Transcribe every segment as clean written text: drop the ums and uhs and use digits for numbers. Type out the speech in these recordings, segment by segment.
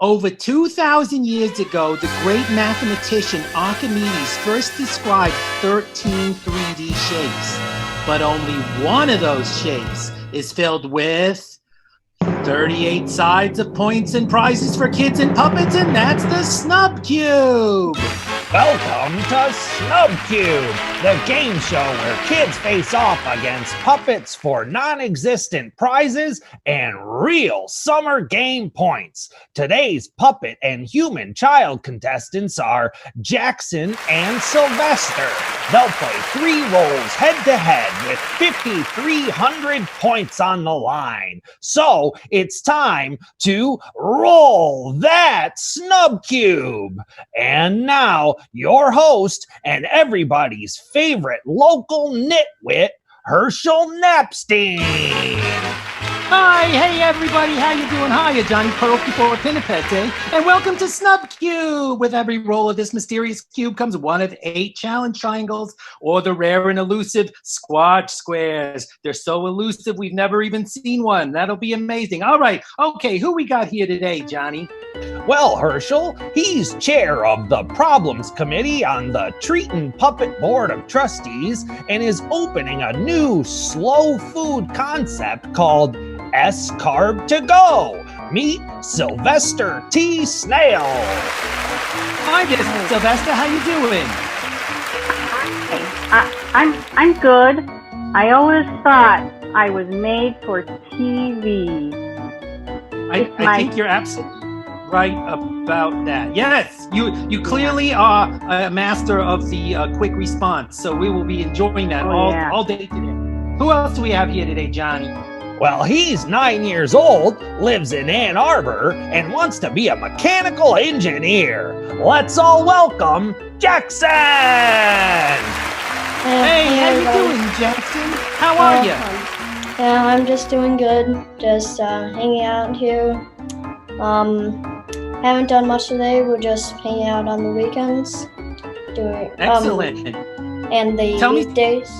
Over 2,000 years ago, the great mathematician Archimedes first described 13 3D shapes. But only one of those shapes is filled with 38 sides of points and prizes for kids and puppets, and that's the SNUB CUBE! Welcome to SNUB CUBE, the game show where kids face off against puppets for non-existent prizes and real summer game points. Today's puppet and human child contestants are Jackson and Sylvester. They'll play 3 roles head-to-head with 5,300 points on the line. So it's time to roll that SNUB CUBE. And now, your host and everybody's favorite local nitwit, Herschel Napstein. Hi, hey everybody, how you doing? Hiya, Johnny Pearlky for Pinnipet, eh? And welcome to SNUB CUBE. With every roll of this mysterious cube comes one of 8 challenge triangles, or the rare and elusive squash squares. They're so elusive, we've never even seen one. That'll be amazing. All right, okay, who we got here today, Johnny? Well, Herschel, he's chair of the Problems Committee on the Treatin' Puppet Board of Trustees and is opening a new slow food concept called S-Carb to Go. Meet Sylvester T. Snail. Hi there, Sylvester. How you doing? I'm good. I always thought I was made for TV. I think you're absolutely right about that. Yes, you clearly are a master of the quick response. So we will be enjoying that all day today. Who else do we have here today, Johnny? Well, he's 9 years old, lives in Ann Arbor, and wants to be a mechanical engineer. Let's all welcome Jackson! Hey, how you doing, Jackson? How are you? Yeah, I'm just doing good. Just hanging out here. Haven't done much today. We're just hanging out on the weekends. Excellent. And the weekdays.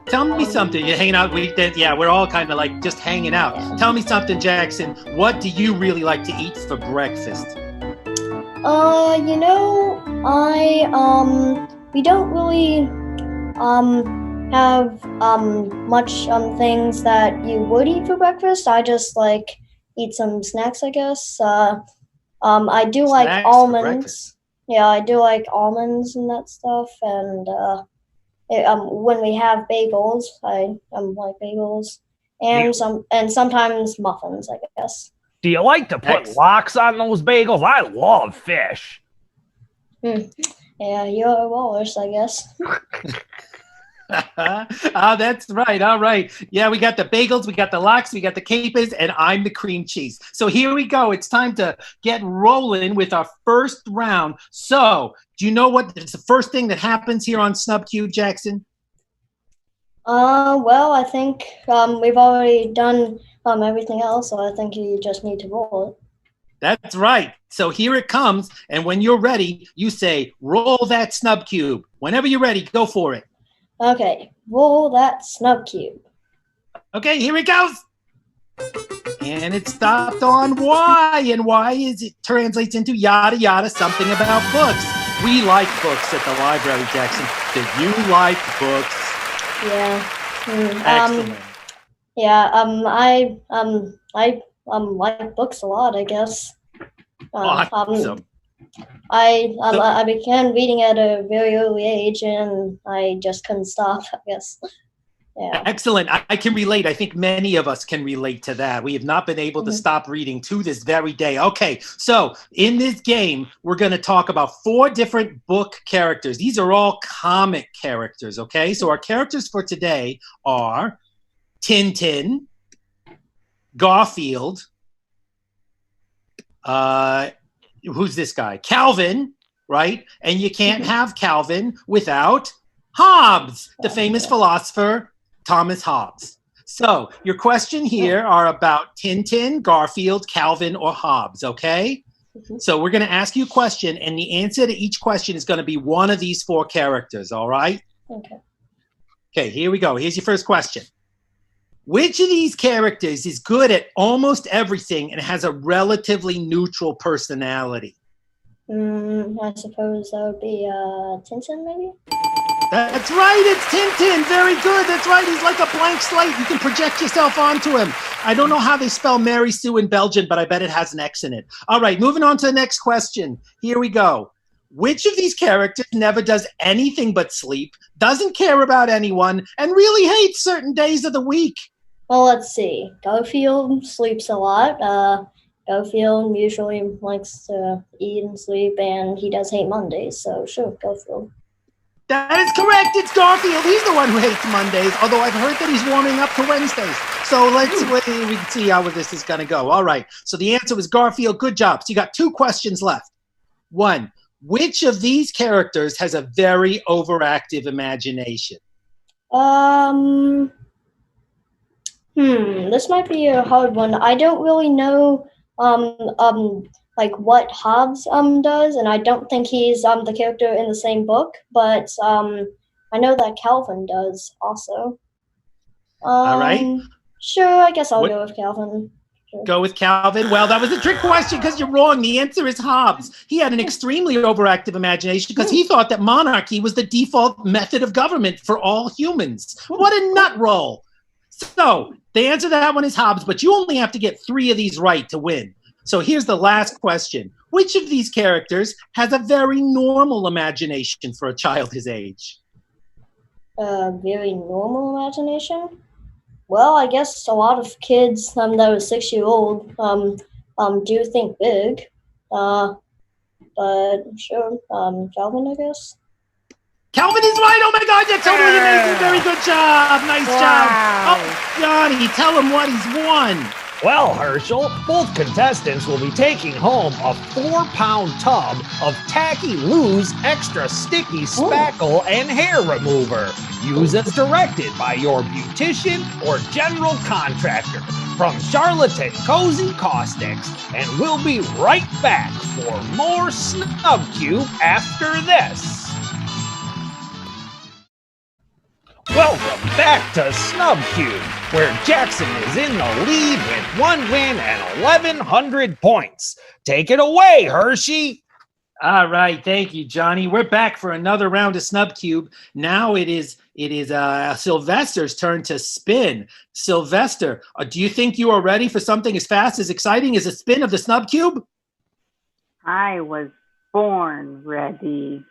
Tell me something. You're hanging out weekdays. Yeah, we're all kind of like just hanging out. Yeah. Tell me something, Jackson. What do you really like to eat for breakfast? We don't really have much things that you would eat for breakfast. I just like eat some snacks, I guess. I do like almonds. Yeah, I do like almonds and that stuff, and when we have bagels, I like bagels, and sometimes muffins, I guess. Do you like to put locks on those bagels? I love fish. Yeah, you're a walrus, I guess. That's right. All right. Yeah, we got the bagels, we got the lox, we got the capers, and I'm the cream cheese. So here we go. It's time to get rolling with our first round. So, do you know what is the first thing that happens here on SNUB CUBE, Jackson? Well, I think we've already done everything else, so I think you just need to roll it. That's right. So here it comes, and when you're ready, you say, roll that SNUB CUBE. Whenever you're ready, go for it. Okay, roll that SNUB CUBE. Okay, here it goes. And it stopped on Y, and Y is it translates into yada yada, something about books. We like books at the library, Jackson. Do you like books? Yeah. Excellent. Yeah. I like books a lot, I guess. Awesome. I began reading at a very early age, and I just couldn't stop, I guess. Yeah. Excellent. I can relate. I think many of us can relate to that. We have not been able to stop reading to this very day. Okay, so in this game, we're going to talk about 4 different book characters. These are all comic characters, okay? So our characters for today are Tintin, Garfield, who's this guy? Calvin, right? And you can't have Calvin without Hobbes, the famous philosopher Thomas Hobbes. So your question here are about Tintin, Garfield, Calvin, or Hobbes, okay? So we're going to ask you a question, and the answer to each question is going to be one of these 4 characters, all right? Okay. Okay, here we go. Here's your first question. Which of these characters is good at almost everything and has a relatively neutral personality? I suppose that would be Tintin, maybe? That's right, it's Tintin. Very good. That's right. He's like a blank slate. You can project yourself onto him. I don't know how they spell Mary Sue in Belgian, but I bet it has an X in it. All right, moving on to the next question. Here we go. Which of these characters never does anything but sleep, doesn't care about anyone, and really hates certain days of the week? Well, let's see. Garfield sleeps a lot. Garfield usually likes to eat and sleep, and he does hate Mondays, so sure, Garfield. That is correct. It's Garfield. He's the one who hates Mondays, although I've heard that he's warming up to Wednesdays. So let's wait. We can see how this is going to go. All right. So the answer was Garfield. Good job. So you got 2 questions left. 1, which of these characters has a very overactive imagination? This might be a hard one. I don't really know like what Hobbs does, and I don't think he's the character in the same book, but I know that Calvin does also. All right. Sure, I guess I'll go with Calvin. Sure. Go with Calvin. Well, that was a trick question because you're wrong. The answer is Hobbs. He had an extremely overactive imagination because he thought that monarchy was the default method of government for all humans. What a nut roll. So the answer to that one is Hobbs, but you only have to get 3 of these right to win. So here's the last question. Which of these characters has a very normal imagination for a child his age? Very normal imagination? Well, I guess a lot of kids that are 6-year-old do think big. But sure, Calvin, I guess. Calvin is right. Oh my God, you're totally amazing. Very good job. Nice job. Oh, Johnny, tell him what he's won. Well, Herschel, both contestants will be taking home a 4-pound tub of Tacky Lou's Extra Sticky Spackle and Hair Remover. Use as directed by your beautician or general contractor from Charlatan Cozy Caustics. And we'll be right back for more Snub Cube after this. Welcome back to Snub Cube, where Jackson is in the lead with 1 win and 1,100 points. Take it away, Hershey. All right, thank you, Johnny. We're back for another round of Snub Cube. Now it is Sylvester's turn to spin. Sylvester, do you think you are ready for something as fast, as exciting as a spin of the Snub Cube? I was born ready.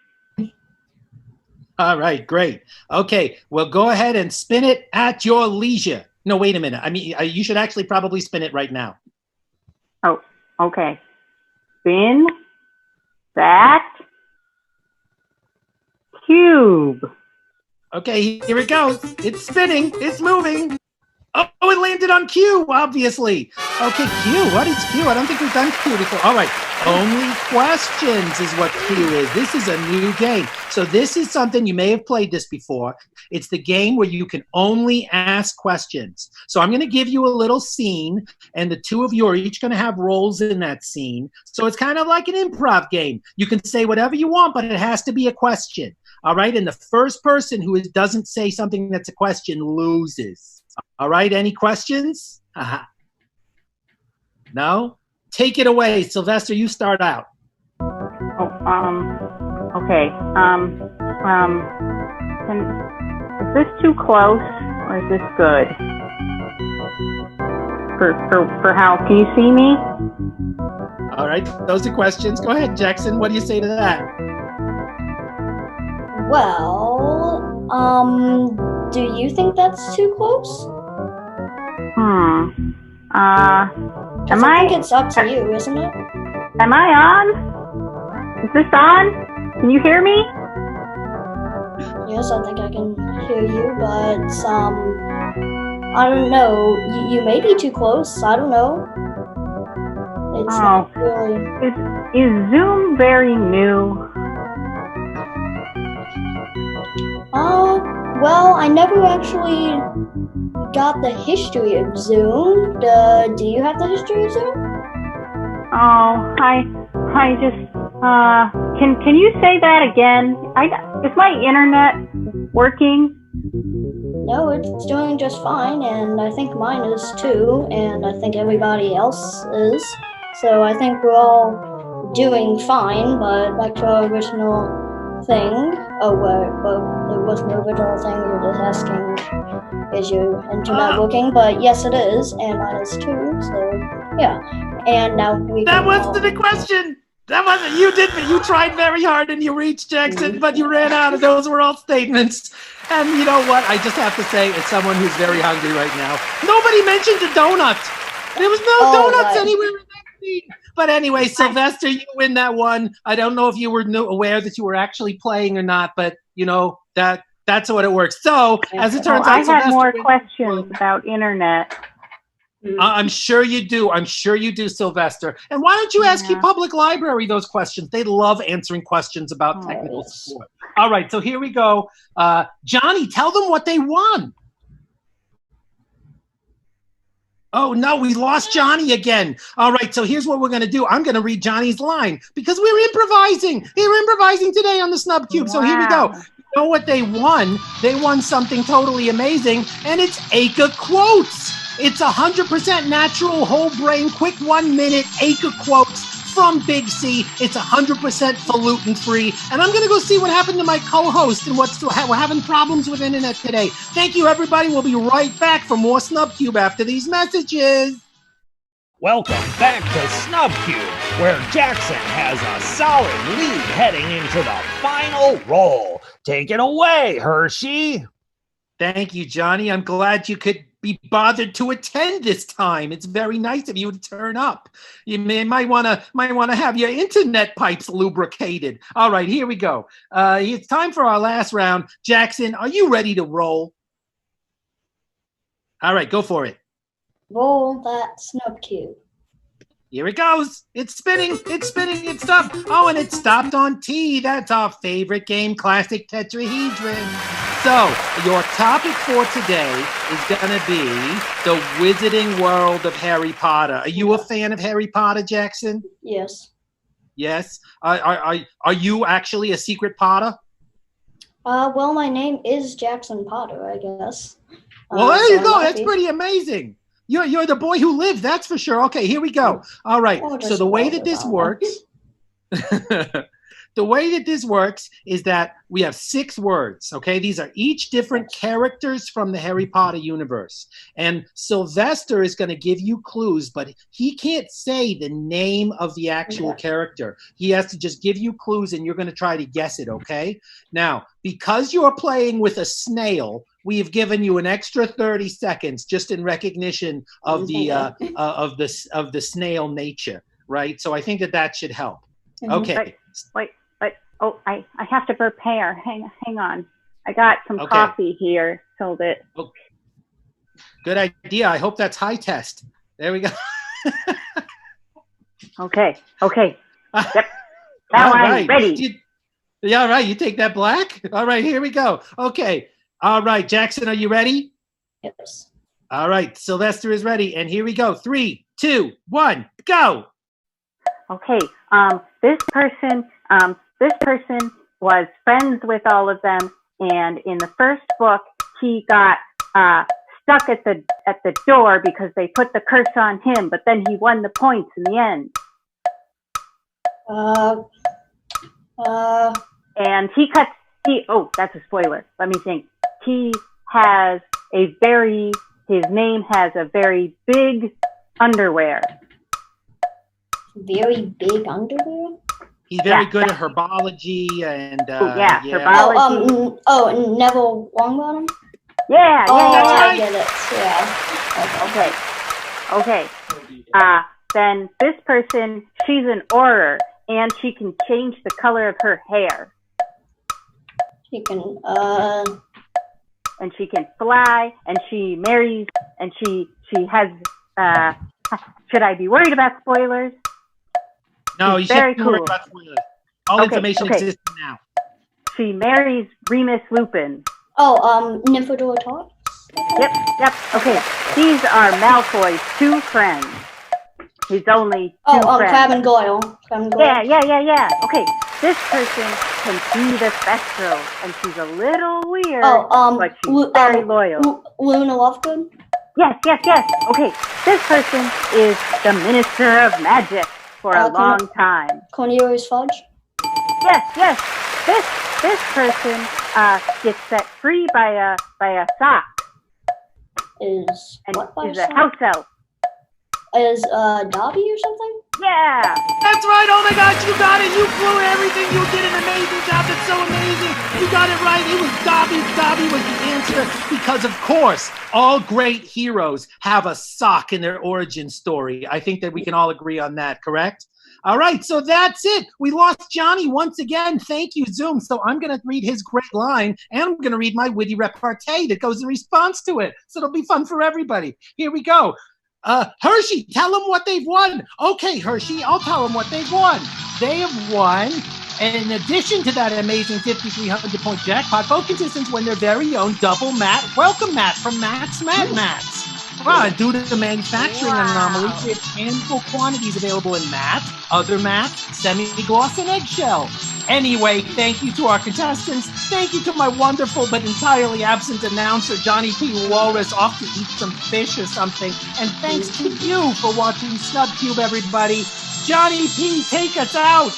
All right, great. Okay, well, go ahead and spin it at your leisure. No, wait a minute. I mean, you should actually probably spin it right now. Oh, okay. Spin that cube. Okay, here it goes. It's spinning. It's moving. Oh, it landed on Q, obviously. Okay, Q. What is Q? I don't think we've done Q before. All right. Only questions is what Q is. This is a new game. So this is something, you may have played this before. It's the game where you can only ask questions. So I'm going to give you a little scene, and the 2 of you are each going to have roles in that scene. So it's kind of like an improv game. You can say whatever you want, but it has to be a question. All right. And the first person who doesn't say something that's a question loses. All right, any questions? No? Take it away, Sylvester, you start out. Okay. Is this too close or is this good? For how, can you see me? All right, those are questions. Go ahead, Jackson, what do you say to that? Well, do you think that's too close? I think it's up to you, isn't it? Am I on? Is this on? Can you hear me? Yes, I think I can hear you, but I don't know. You may be too close. I don't know. It's not really. Is Zoom very new? Well, I never actually got the history of Zoom. Do you have the history of Zoom? Oh, I just, can you say that again? Is my internet working? No, it's doing just fine, and I think mine is too, and I think everybody else is. So I think we're all doing fine, but back to our original thing. There was no original thing. You're just asking, is your internet working? But yes, it is, and mine is too. So yeah, and now we. That wasn't the question. That wasn't. You did. You tried very hard, and you reached Jackson, but you ran out of. Those were all statements. And you know what? I just have to say, as someone who's very hungry right now, nobody mentioned a donut. There was no donuts anywhere in that scene. But anyway, Sylvester, you win that one. I don't know if you were aware that you were actually playing or not, but you know that's what it works. So as it turns out, I had Sylvester more wins. questions about internet. I'm sure you do. I'm sure you do, Sylvester. And why don't you ask your public library those questions? They love answering questions about technical support. All right, so here we go. Johnny, tell them what they won. Oh, no, we lost Johnny again. All right, so here's what we're going to do. I'm going to read Johnny's line because we're improvising. We're improvising today on the SNUB CUBE. So here we go. You know what they won? They won something totally amazing, and it's Acre Quotes. It's 100% natural, whole brain, quick 1 minute Acre Quotes from Big C. It's 100% falutin free. And I'm going to go see what happened to my co-host and we're having problems with internet today. Thank you, everybody. We'll be right back for more SNUB CUBE after these messages. Welcome back to SNUB CUBE, where Jackson has a solid lead heading into the final roll. Take it away, Hershey. Thank you, Johnny. I'm glad you could be bothered to attend this time. It's very nice of you to turn up. You might want to have your internet pipes lubricated. All right, here we go. It's time for our last round. Jackson, are you ready to roll? All right, go for it. Roll that SNUB CUBE. Here it goes. It's spinning. It's spinning. It stopped. Oh, and it stopped on T. That's our favorite game, classic tetrahedron. So, your topic for today is going to be the Wizarding World of Harry Potter. Are you a fan of Harry Potter, Jackson? Yes. Yes. Are you actually a secret Potter? Well, my name is Jackson Potter, I guess. Well, there you go. That's pretty amazing. You're the boy who lived, that's for sure. Okay, here we go. All right. So the way that this works, the way that this works is that we have 6 words, okay? These are each different characters from the Harry Potter universe. And Sylvester is going to give you clues, but he can't say the name of the actual character. He has to just give you clues, and you're going to try to guess it, okay? Now, because you're playing with a snail, we have given you an extra 30 seconds just in recognition of the snail nature, right? So I think that should help. Okay. Wait. Oh, I have to prepare. Hang on. I got some coffee here so that. Oh. Good idea. I hope that's high test. There we go. Okay. Yep. Now I'm ready. Yeah, all right. You take that black. All right, here we go. Okay. All right, Jackson, are you ready? Yes. All right, Sylvester is ready, and here we go. 3, 2, 1, go. Okay. This person was friends with all of them, and in the first book, he got stuck at the door because they put the curse on him. But then he won the points in the end. And oh, that's a spoiler. Let me think. His name has a very big underwear. Very big underwear? He's very good at herbology and herbology. Neville Longbottom? Yeah. I get it. Yeah. Okay. Then this person, she's an Auror, and she can change the color of her hair. She can and she can fly, and she marries, and she has should I be worried about spoilers? No, you shouldn't be worried about spoilers. All information exists now. She marries Remus Lupin. Nymphadora Tonks? Yep. Okay. These are Malfoy's 2 friends. He's only 2 friends. Crab and Goyle. Yeah. Okay. This person can see the spectral, and she's a little weird, Oh, but she's very loyal. Luna Lovegood? Yes. Okay, this person is the Minister of Magic for a long time. Cornelius Fudge? Yes. This person gets set free by a sock. Is a house elf. Is Dobby or something? Yeah. That's right. Oh my gosh, you got it. You flew everything. You did an amazing job. That's so amazing. You got it right. It was Dobby. Dobby was the answer because, of course, all great heroes have a sock in their origin story. I think that we can all agree on that, correct? All right, so that's it. We lost Johnny once again. Thank you, Zoom. So I'm going to read his great line, and I'm going to read my witty repartee that goes in response to it. So it'll be fun for everybody. Here we go. Hershey, tell them what they've won. Okay, Hershey, I'll tell them what they've won. They have won, and in addition to that amazing 5,300-point jackpot, both contestants win their very own double mat welcome mat from Matt's Mat Mats. Due to the manufacturing anomaly, we have ample quantities available in matte, other matte, semi-gloss, and eggshell. Anyway, thank you to our contestants. Thank you to my wonderful but entirely absent announcer, Johnny P. Walrus, off to eat some fish or something. And thanks to you for watching Snub Cube, everybody. Johnny P., take us out.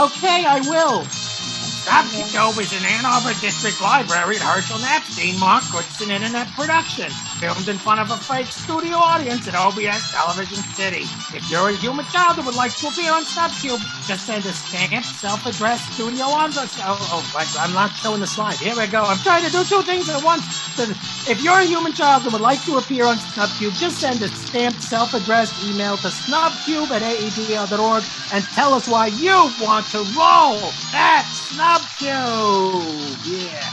Okay, I will. Snub Cube is an Ann Arbor District Library at Herschel Napstein, Mark Goodson Internet production. Filmed in front of a fake studio audience at OBS Television City. If you're a human child who would like to appear on Snub Cube, just send a stamped, self-addressed studio on the... I'm not showing the slide. Here we go. I'm trying to do two things at once. If you're a human child who would like to appear on Snub Cube, just send a stamped, self-addressed email to snubcube@aedl.org and tell us why you want to roll that Snub Cube. Yeah.